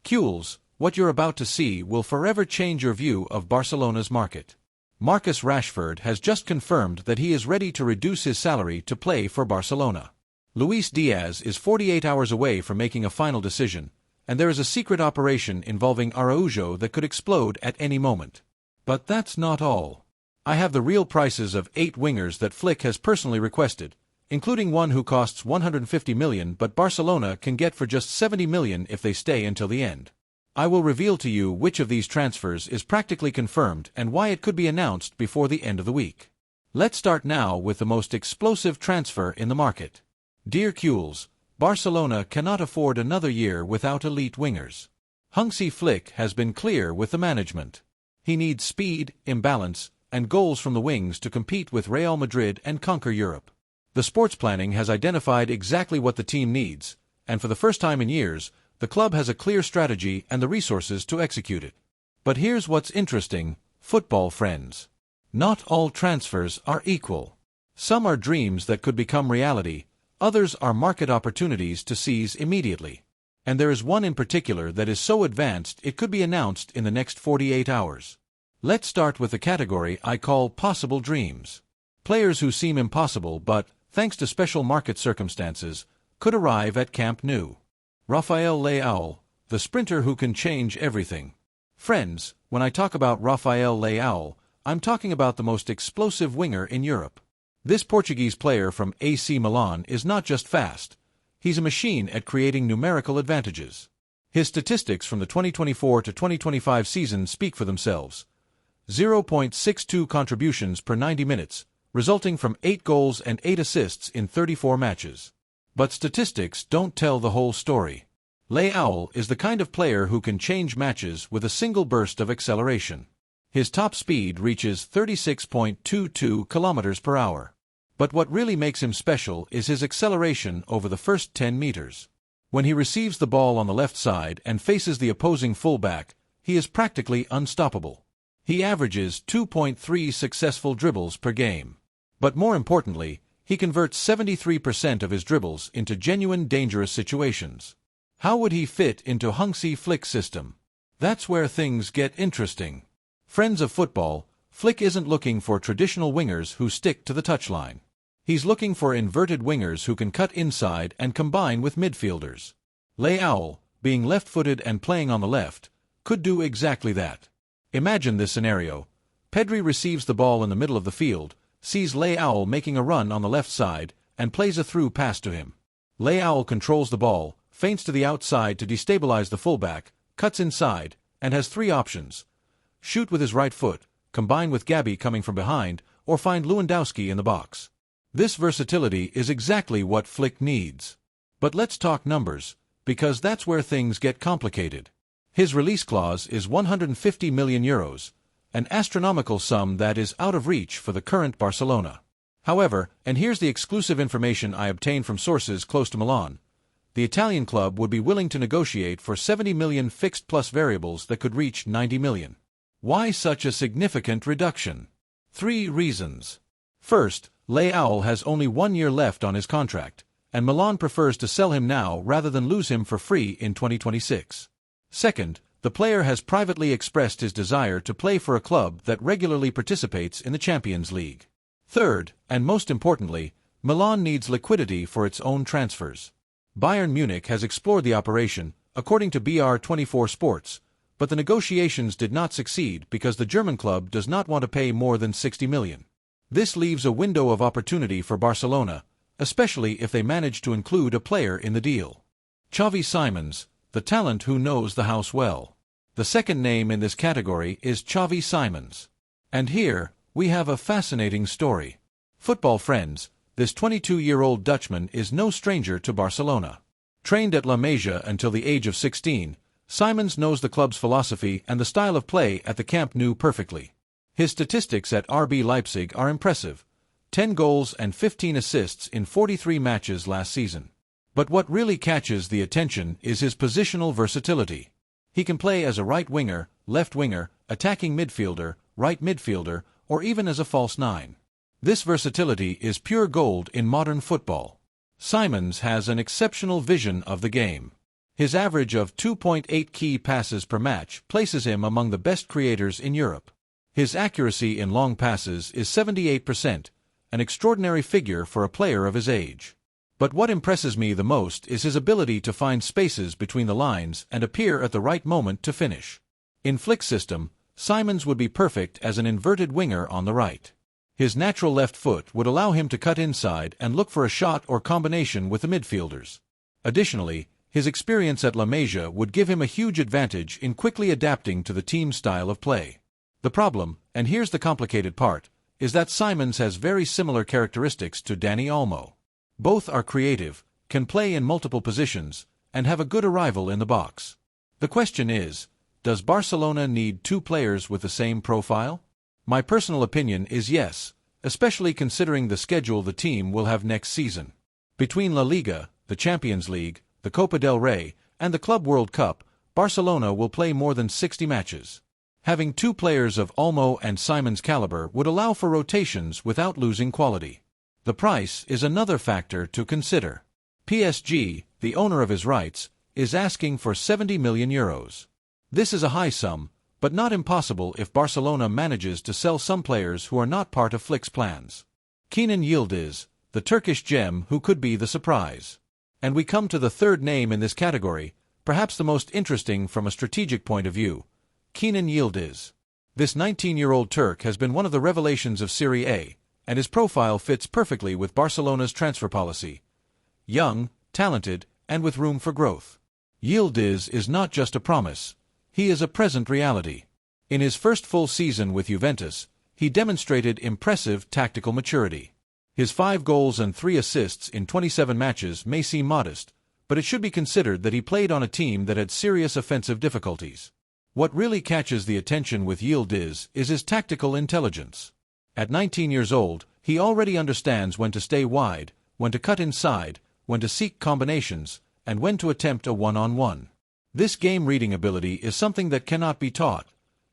Kules, what you're about to see will forever change your view of Barcelona's market. Marcus Rashford has just confirmed that he is ready to reduce his salary to play for Barcelona. Luis Diaz is 48 hours away from making a final decision, and there is a secret operation involving Araujo that could explode at any moment. But that's not all. I have the real prices of 8 wingers that Flick has personally requested, including one who costs 150 million but Barcelona can get for just 70 million if they stay until the end. I will reveal to you which of these transfers is practically confirmed and why it could be announced before the end of the week. Let's start now with the most explosive transfer in the market. Dear Kules, Barcelona cannot afford another year without elite wingers. Hansi Flick has been clear with the management. He needs speed, imbalance, and goals from the wings to compete with Real Madrid and conquer Europe. The sports planning has identified exactly what the team needs, and for the first time in years, the club has a clear strategy and the resources to execute it. But here's what's interesting, football friends. Not all transfers are equal. Some are dreams that could become reality, others are market opportunities to seize immediately. And there is one in particular that is so advanced it could be announced in the next 48 hours. Let's start with the category I call possible dreams. Players who seem impossible but, thanks to special market circumstances, could arrive at Camp Nou. Rafael Leão, the sprinter who can change everything. Friends, when I talk about Rafael Leão, I'm talking about the most explosive winger in Europe. This Portuguese player from AC Milan is not just fast, he's a machine at creating numerical advantages. His statistics from the 2024 to 2025 season speak for themselves. 0.62 contributions per 90 minutes, resulting from 8 goals and 8 assists in 34 matches. But statistics don't tell the whole story. Leão is the kind of player who can change matches with a single burst of acceleration. His top speed reaches 36.22 km per hour. But what really makes him special is his acceleration over the first 10 meters. When he receives the ball on the left side and faces the opposing fullback, he is practically unstoppable. He averages 2.3 successful dribbles per game. But more importantly, he converts 73% of his dribbles into genuine dangerous situations. How would he fit into Hansi Flick's system? That's where things get interesting. Friends of football, Flick isn't looking for traditional wingers who stick to the touchline. He's looking for inverted wingers who can cut inside and combine with midfielders. Leão, being left-footed and playing on the left, could do exactly that. Imagine this scenario. PEDRI receives the ball in the middle of the field, sees Leão making a run on the left side, and plays a through pass to him. Leão controls the ball, feints to the outside to destabilize the fullback, cuts inside, and has 3 options. Shoot with his right foot, combine with GAVI coming from behind, or find Lewandowski in the box. This versatility is exactly what Flick needs. But let's talk numbers, because that's where things get complicated. His release clause is 150 million euros, an astronomical sum that is out of reach for the current Barcelona. However, and here's the exclusive information I obtained from sources close to Milan, the Italian club would be willing to negotiate for 70 million fixed plus variables that could reach 90 million. Why such a significant reduction? 3 reasons. First, Leão has only 1 year left on his contract, and Milan prefers to sell him now rather than lose him for free in 2026. Second, the player has privately expressed his desire to play for a club that regularly participates in the Champions League. Third, and most importantly, Milan needs liquidity for its own transfers. Bayern Munich has explored the operation, according to BR24 Sports, but the negotiations did not succeed because the German club does not want to pay more than 60 million. This leaves a window of opportunity for Barcelona, especially if they manage to include a player in the deal. Xavi Simons, the talent who knows the house well. The second name in this category is Xavi Simons. And here, we have a fascinating story. Football friends, this 22-year-old Dutchman is no stranger to Barcelona. Trained at La Masia until the age of 16, Simons knows the club's philosophy and the style of play at the Camp Nou perfectly. His statistics at RB Leipzig are impressive. 10 goals and 15 assists in 43 matches last season. But what really catches the attention is his positional versatility. He can play as a right winger, left winger, attacking midfielder, right midfielder, or even as a false 9. This versatility is pure gold in modern football. Simons has an exceptional vision of the game. His average of 2.8 key passes per match places him among the best creators in Europe. His accuracy in long passes is 78%, an extraordinary figure for a player of his age. But what impresses me the most is his ability to find spaces between the lines and appear at the right moment to finish. In Flick's system, Simons would be perfect as an inverted winger on the right. His natural left foot would allow him to cut inside and look for a shot or combination with the midfielders. Additionally, his experience at LAMINE would give him a huge advantage in quickly adapting to the team's style of play. The problem, and here's the complicated part, is that Simons has very similar characteristics to Dani Olmo. Both are creative, can play in multiple positions, and have a good arrival in the box. The question is, does Barcelona need two players with the same profile? My personal opinion is yes, especially considering the schedule the team will have next season. Between La Liga, the Champions League, the Copa del Rey, and the Club World Cup, Barcelona will play more than 60 matches. Having two players of Olmo and Simons' caliber would allow for rotations without losing quality. The price is another factor to consider. PSG, the owner of his rights, is asking for €70 million. This is a high sum, but not impossible if Barcelona manages to sell some players who are not part of Flick's plans. Kenan Yildiz, the Turkish gem who could be the surprise. And we come to the third name in this category, perhaps the most interesting from a strategic point of view, Kenan Yildiz. This 19-year-old Turk has been one of the revelations of Serie A, and his profile fits perfectly with Barcelona's transfer policy. Young, talented, and with room for growth. Yildiz is not just a promise, he is a present reality. In his first full season with Juventus, he demonstrated impressive tactical maturity. His 5 goals and 3 assists in 27 matches may seem modest, but it should be considered that he played on a team that had serious offensive difficulties. What really catches the attention with Yildiz is his tactical intelligence. At 19 years old, he already understands when to stay wide, when to cut inside, when to seek combinations, and when to attempt a one-on-one. This game-reading ability is something that cannot be taught.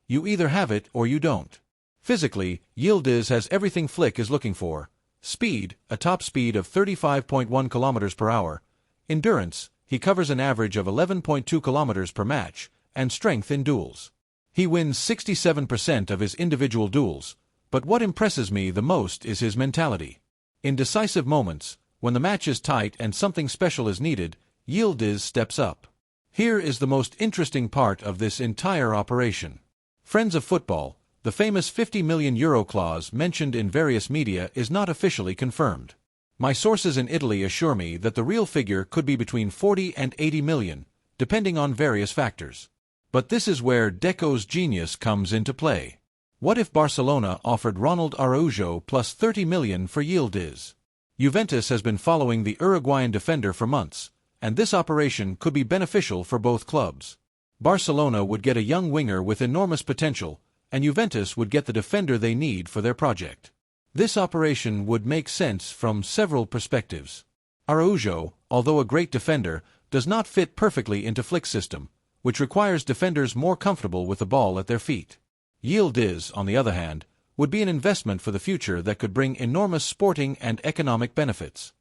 You either have it or you don't. Physically, Yildiz has everything Flick is looking for. Speed, a top speed of 35.1 km per hour. Endurance, he covers an average of 11.2 km per match, and strength in duels. He wins 67% of his individual duels, but what impresses me the most is his mentality. In decisive moments, when the match is tight and something special is needed, Yildiz steps up. Here is the most interesting part of this entire operation. Friends of football, the famous €50 million clause mentioned in various media is not officially confirmed. My sources in Italy assure me that the real figure could be between 40 and 80 million, depending on various factors. But this is where Deco's genius comes into play. What if Barcelona offered Ronald Araujo plus 30 million for Yildiz? Juventus has been following the Uruguayan defender for months, and this operation could be beneficial for both clubs. Barcelona would get a young winger with enormous potential, and Juventus would get the defender they need for their project. This operation would make sense from several perspectives. Araujo, although a great defender, does not fit perfectly into Flick's system, which requires defenders more comfortable with the ball at their feet. Yildiz, on the other hand, would be an investment for the future that could bring enormous sporting and economic benefits.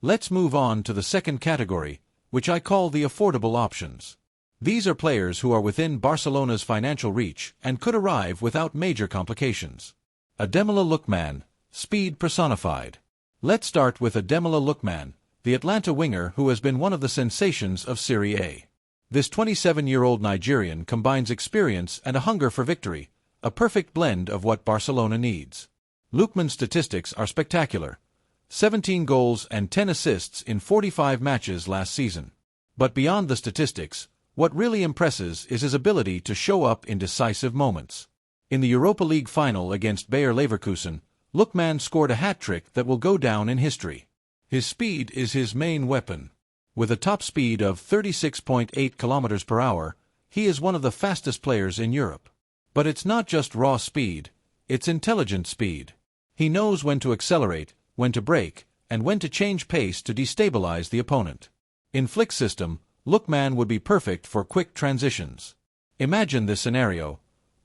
Let's move on to the second category, which I call the affordable options. These are players who are within Barcelona's financial reach and could arrive without major complications. Ademola Lookman, speed personified. Let's start with Ademola Lookman, the Atlanta winger who has been one of the sensations of Serie A. This 27-year-old Nigerian combines experience and a hunger for victory, a perfect blend of what Barcelona needs. Lookman's statistics are spectacular. 17 goals and 10 assists in 45 matches last season. But beyond the statistics, what really impresses is his ability to show up in decisive moments. In the Europa League final against Bayer Leverkusen, Lookman scored a hat-trick that will go down in history. His speed is his main weapon. With a top speed of 36.8 km per hour, he is one of the fastest players in Europe. But it's not just raw speed, it's intelligent speed. He knows when to accelerate, when to brake, and when to change pace to destabilize the opponent. In Flick's system, Lookman would be perfect for quick transitions. Imagine this scenario.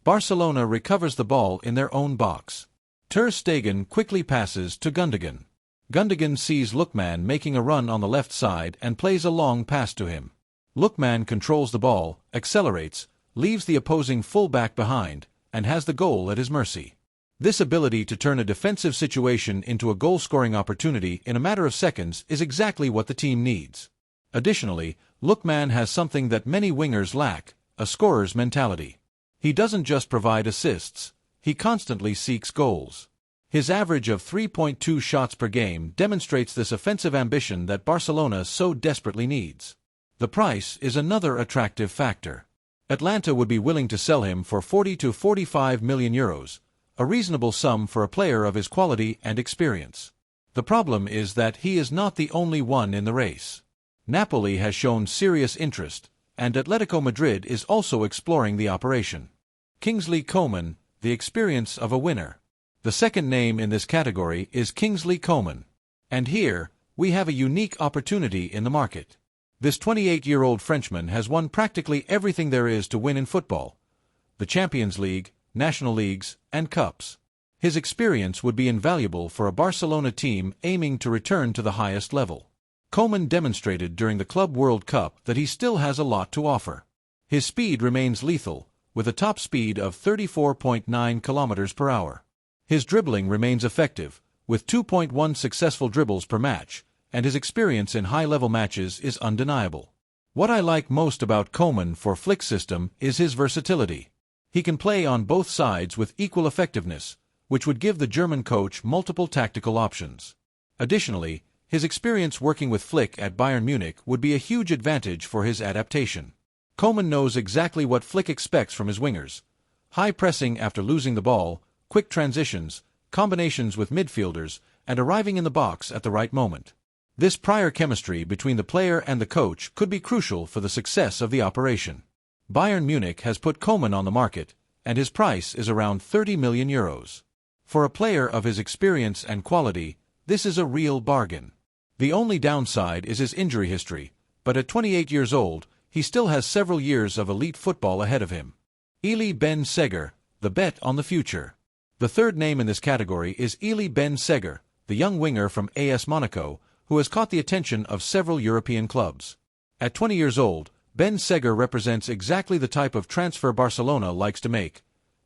Barcelona recovers the ball in their own box. Ter Stegen quickly passes to Gundogan. Gundogan sees Lookman making a run on the left side and plays a long pass to him. Lookman controls the ball, accelerates, leaves the opposing full-back behind, and has the goal at his mercy. This ability to turn a defensive situation into a goal-scoring opportunity in a matter of seconds is exactly what the team needs. Additionally, Lookman has something that many wingers lack, a scorer's mentality. He doesn't just provide assists, he constantly seeks goals. His average of 3.2 shots per game demonstrates this offensive ambition that Barcelona so desperately needs. The price is another attractive factor. Atlanta would be willing to sell him for 40 to 45 million euros, a reasonable sum for a player of his quality and experience. The problem is that he is not the only one in the race. Napoli has shown serious interest, and Atletico Madrid is also exploring the operation. Kingsley Coman, the experience of a winner. The second name in this category is Kingsley Coman. And here, we have a unique opportunity in the market. This 28-year-old Frenchman has won practically everything there is to win in football: the Champions League, National Leagues, and Cups. His experience would be invaluable for a Barcelona team aiming to return to the highest level. Coman demonstrated during the Club World Cup that he still has a lot to offer. His speed remains lethal, with a top speed of 34.9 km per hour. His dribbling remains effective, with 2.1 successful dribbles per match, and his experience in high-level matches is undeniable. What I like most about Coman for Flick system is his versatility. He can play on both sides with equal effectiveness, which would give the German coach multiple tactical options. Additionally, his experience working with Flick at Bayern Munich would be a huge advantage for his adaptation. Coman knows exactly what Flick expects from his wingers: high pressing after losing the ball, quick transitions, combinations with midfielders, and arriving in the box at the right moment. This prior chemistry between the player and the coach could be crucial for the success of the operation. Bayern Munich has put Coman on the market, and his price is around 30 million euros. For a player of his experience and quality, this is a real bargain. The only downside is his injury history, but at 28 years old, he still has several years of elite football ahead of him. Elie Ben Seghir, the bet on the future. The third name in this category is Elie Ben Seghir, the young winger from AS Monaco, who has caught the attention of several European clubs. At 20 years old, Ben Seghir represents exactly the type of transfer Barcelona likes to make: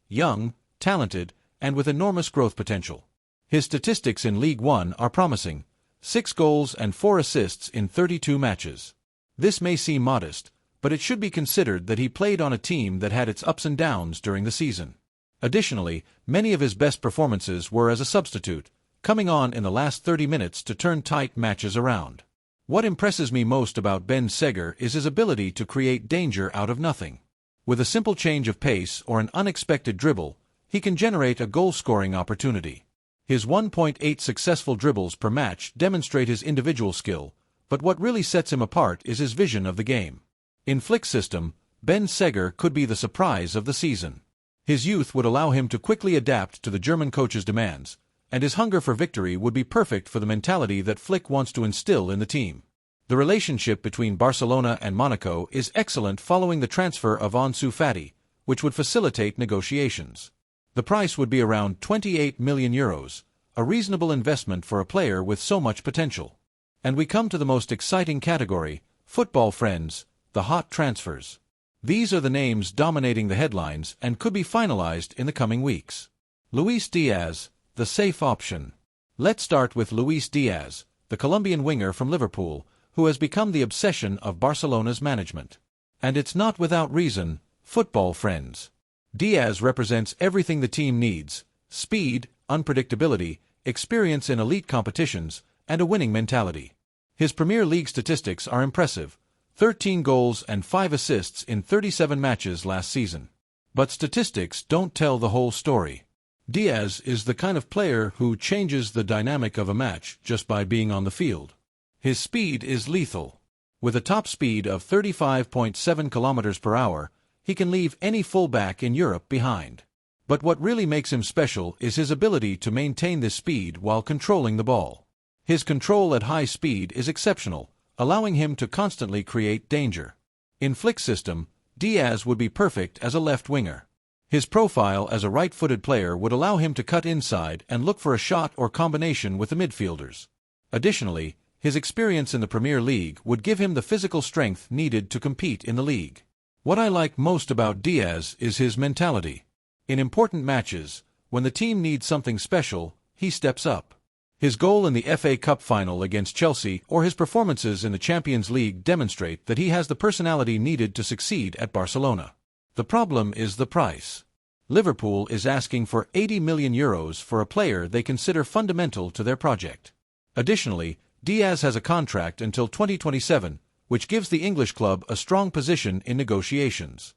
young, talented, and with enormous growth potential. His statistics in League One are promising: 6 goals and 4 assists in 32 matches. This may seem modest, but it should be considered that he played on a team that had its ups and downs during the season. Additionally, many of his best performances were as a substitute, coming on in the last 30 minutes to turn tight matches around. What impresses me most about Ben Seghir is his ability to create danger out of nothing. With a simple change of pace or an unexpected dribble, he can generate a goal-scoring opportunity. His 1.8 successful dribbles per match demonstrate his individual skill, but what really sets him apart is his vision of the game. In Flick's system, Ben Seghir could be the surprise of the season. His youth would allow him to quickly adapt to the German coach's demands, and his hunger for victory would be perfect for the mentality that Flick wants to instill in the team. The relationship between Barcelona and Monaco is excellent following the transfer of Ansu Fati, which would facilitate negotiations. The price would be around 28 million euros, a reasonable investment for a player with so much potential. And we come to the most exciting category: football friends, the hot transfers. These are the names dominating the headlines and could be finalized in the coming weeks. Luis Diaz, the safe option. Let's start with Luis Diaz, the Colombian winger from Liverpool, who has become the obsession of Barcelona's management. And it's not without reason, football friends. Diaz represents everything the team needs: speed, unpredictability, experience in elite competitions, and a winning mentality. His Premier League statistics are impressive: 13 goals and 5 assists in 37 matches last season. But statistics don't tell the whole story. Diaz is the kind of player who changes the dynamic of a match just by being on the field. His speed is lethal. With a top speed of 35.7 km per hour, he can leave any fullback in Europe behind. But what really makes him special is his ability to maintain this speed while controlling the ball. His control at high speed is exceptional, allowing him to constantly create danger. In Flick's system, Diaz would be perfect as a left winger. His profile as a right-footed player would allow him to cut inside and look for a shot or combination with the midfielders. Additionally, His experience in the Premier League would give him the physical strength needed to compete in the league. What I like most about Diaz is his mentality. In important matches, when the team needs something special, he steps up. His goal in the FA Cup final against Chelsea or his performances in the Champions League demonstrate that he has the personality needed to succeed at Barcelona. The problem is the price. Liverpool is asking for €80 million for a player they consider fundamental to their project. Additionally, Diaz has a contract until 2027, which gives the English club a strong position in negotiations.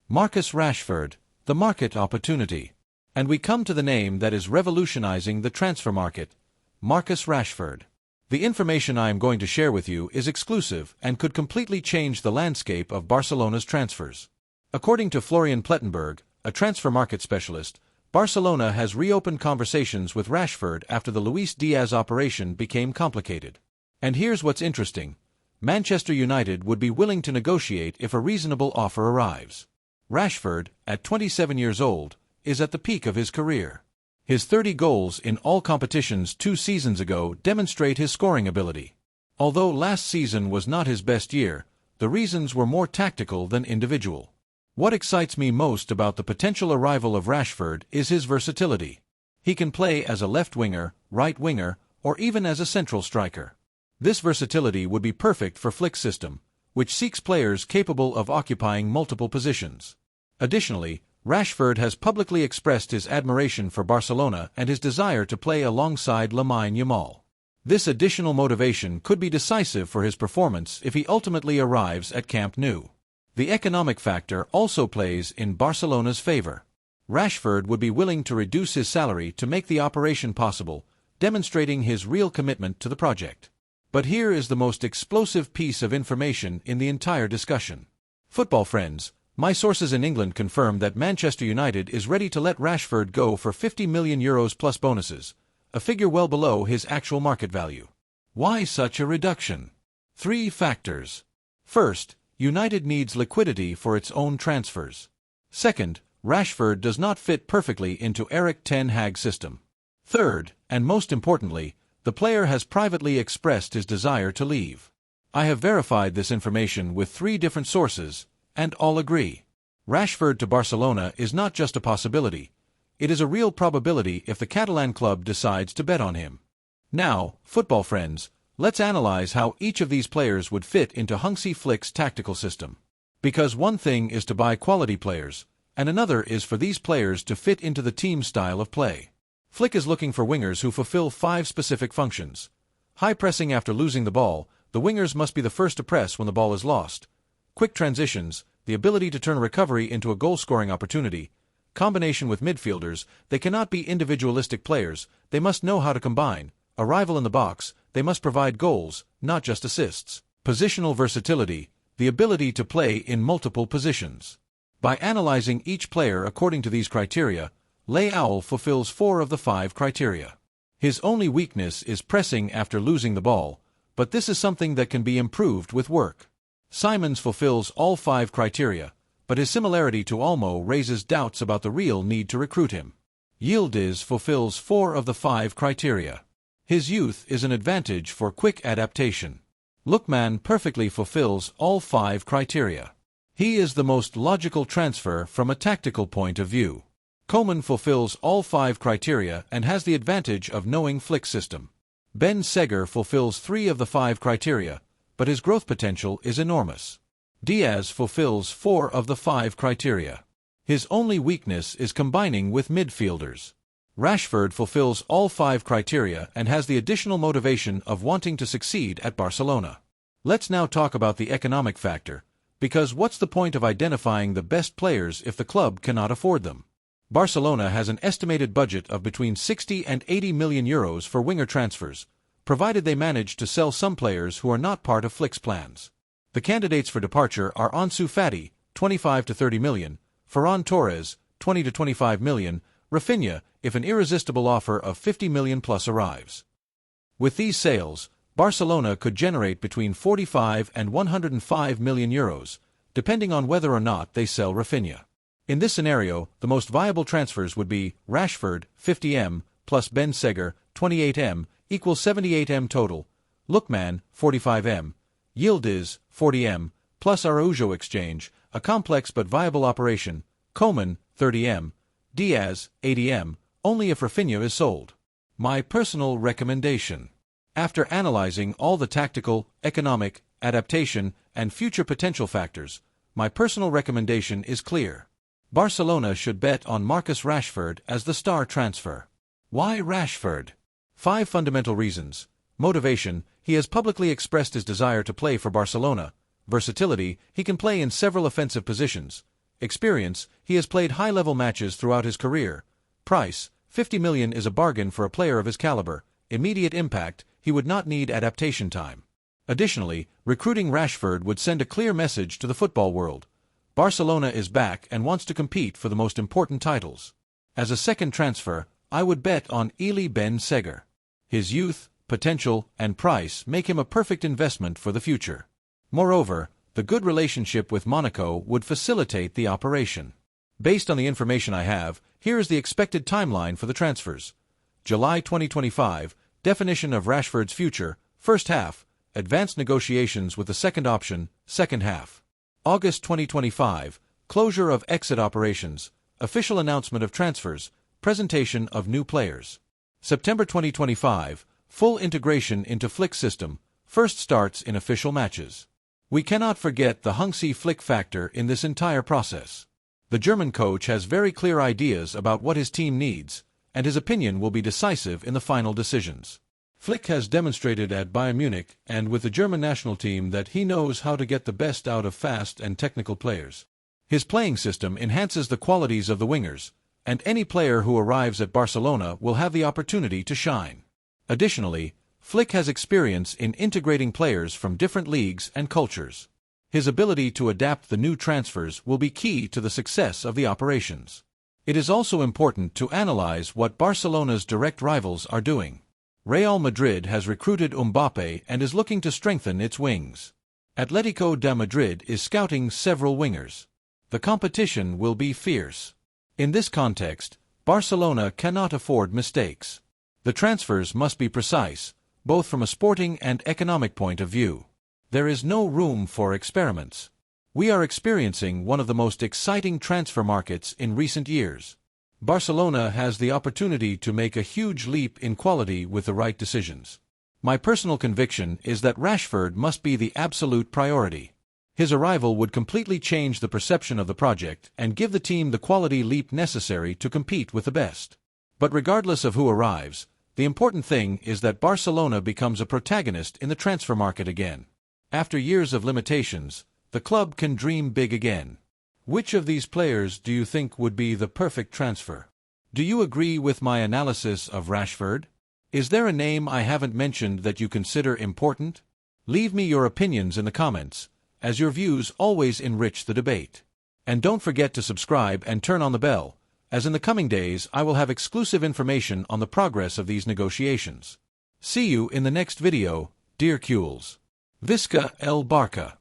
Marcus Rashford, the market opportunity. And we come to the name that is revolutionizing the transfer market, Marcus Rashford. The information I am going to share with you is exclusive and could completely change the landscape of Barcelona's transfers. According to Florian Plettenberg, a transfer market specialist, Barcelona has reopened conversations with Rashford after the Luis Diaz operation became complicated. And here's what's interesting. Manchester United would be willing to negotiate if a reasonable offer arrives. Rashford, at 27 years old, is at the peak of his career. His 30 goals in all competitions 2 seasons ago demonstrate his scoring ability. Although last season was not his best year, the reasons were more tactical than individual. What excites me most about the potential arrival of Rashford is his versatility. He can play as a left winger, right winger, or even as a central striker. This versatility would be perfect for Flick's system, which seeks players capable of occupying multiple positions. Additionally, Rashford has publicly expressed his admiration for Barcelona and his desire to play alongside LAMINE YAMAL. This additional motivation could be decisive for his performance if he ultimately arrives at Camp Nou. The economic factor also plays in Barcelona's favor. Rashford would be willing to reduce his salary to make the operation possible, demonstrating his real commitment to the project. But here is the most explosive piece of information in the entire discussion. Football friends, my sources in England confirm that Manchester United is ready to let Rashford go for €50 million plus bonuses, a figure well below his actual market value. Why such a reduction? 3 factors. First, United needs liquidity for its own transfers. Second, Rashford does not fit perfectly into Erik ten Hag's system. Third, and most importantly, the player has privately expressed his desire to leave. I have verified this information with 3 different sources, and all agree. Rashford to Barcelona is not just a possibility, it is a real probability if the Catalan club decides to bet on him. Now, football friends, let's analyze how each of these players would fit into Hansi Flick's tactical system. Because one thing is to buy quality players, and another is for these players to fit into the team's style of play. Flick is looking for wingers who fulfill 5 specific functions. High pressing after losing the ball, the wingers must be the first to press when the ball is lost. Quick transitions, the ability to turn a recovery into a goal-scoring opportunity. Combination with midfielders, they cannot be individualistic players, they must know how to combine. Arrival in the box, they must provide goals, not just assists. Positional versatility, the ability to play in multiple positions. By analyzing each player according to these criteria, Leão fulfills 4 of the 5 criteria. His only weakness is pressing after losing the ball, but this is something that can be improved with work. Simons fulfills all 5 criteria, but his similarity to Olmo raises doubts about the real need to recruit him. Yildiz fulfills 4 of the 5 criteria. His youth is an advantage for quick adaptation. Lookman perfectly fulfills all 5 criteria. He is the most logical transfer from a tactical point of view. Coman fulfills all 5 criteria and has the advantage of knowing Flick's system. Ben Seger fulfills 3 of the 5 criteria, but his growth potential is enormous. Diaz fulfills 4 of the 5 criteria. His only weakness is combining with midfielders. Rashford fulfills all 5 criteria and has the additional motivation of wanting to succeed at Barcelona. Let's now talk about the economic factor, because what's the point of identifying the best players if the club cannot afford them? Barcelona has an estimated budget of between €60 and €80 million for winger transfers, provided they manage to sell some players who are not part of Flick's plans. The candidates for departure are Ansu Fati, 25 to 30 million, Ferran Torres, 20 to 25 million, Rafinha, if an irresistible offer of 50 million plus arrives. With these sales, Barcelona could generate between 45 and 105 million euros, depending on whether or not they sell Rafinha. In this scenario, the most viable transfers would be Rashford, 50M, plus Ben Seger, 28M, equals 78M total, Lookman, 45M, Yildiz, 40M, plus Araujo exchange, a complex but viable operation, Coman, 30M, Diaz, 80M, only if Rafinha is sold. My personal recommendation. After analyzing all the tactical, economic, adaptation, and future potential factors, my personal recommendation is clear. Barcelona should bet on Marcus Rashford as the star transfer. Why Rashford? 5 fundamental reasons. Motivation, he has publicly expressed his desire to play for Barcelona. Versatility, he can play in several offensive positions. Experience, he has played high-level matches throughout his career. Price, 50 million is a bargain for a player of his caliber. Immediate impact, he would not need adaptation time. Additionally, recruiting Rashford would send a clear message to the football world. Barcelona is back and wants to compete for the most important titles. As a second transfer, I would bet on Elie Ben Seghir. His youth, potential, and price make him a perfect investment for the future. Moreover, the good relationship with Monaco would facilitate the operation. Based on the information I have, here is the expected timeline for the transfers. July 2025, definition of Rashford's future, first half, advanced negotiations with the second option, second half. August 2025, closure of exit operations, official announcement of transfers, presentation of new players. September 2025, full integration into Flick system, first starts in official matches. We cannot forget the Hansi Flick factor in this entire process. The German coach has very clear ideas about what his team needs, and his opinion will be decisive in the final decisions. Flick has demonstrated at Bayern Munich and with the German national team that he knows how to get the best out of fast and technical players. His playing system enhances the qualities of the wingers, and any player who arrives at Barcelona will have the opportunity to shine. Additionally, Flick has experience in integrating players from different leagues and cultures. His ability to adapt the new transfers will be key to the success of the operations. It is also important to analyze what Barcelona's direct rivals are doing. Real Madrid has recruited Mbappé and is looking to strengthen its wings. Atletico de Madrid is scouting several wingers. The competition will be fierce. In this context, Barcelona cannot afford mistakes. The transfers must be precise, both from a sporting and economic point of view. There is no room for experiments. We are experiencing one of the most exciting transfer markets in recent years. Barcelona has the opportunity to make a huge leap in quality with the right decisions. My personal conviction is that Rashford must be the absolute priority. His arrival would completely change the perception of the project and give the team the quality leap necessary to compete with the best. But regardless of who arrives, the important thing is that Barcelona becomes a protagonist in the transfer market again. After years of limitations, the club can dream big again. Which of these players do you think would be the perfect transfer? Do you agree with my analysis of Rashford? Is there a name I haven't mentioned that you consider important? Leave me your opinions in the comments, as your views always enrich the debate. And don't forget to subscribe and turn on the bell, as in the coming days I will have exclusive information on the progress of these negotiations. See you in the next video, dear Cules. Visca el Barça.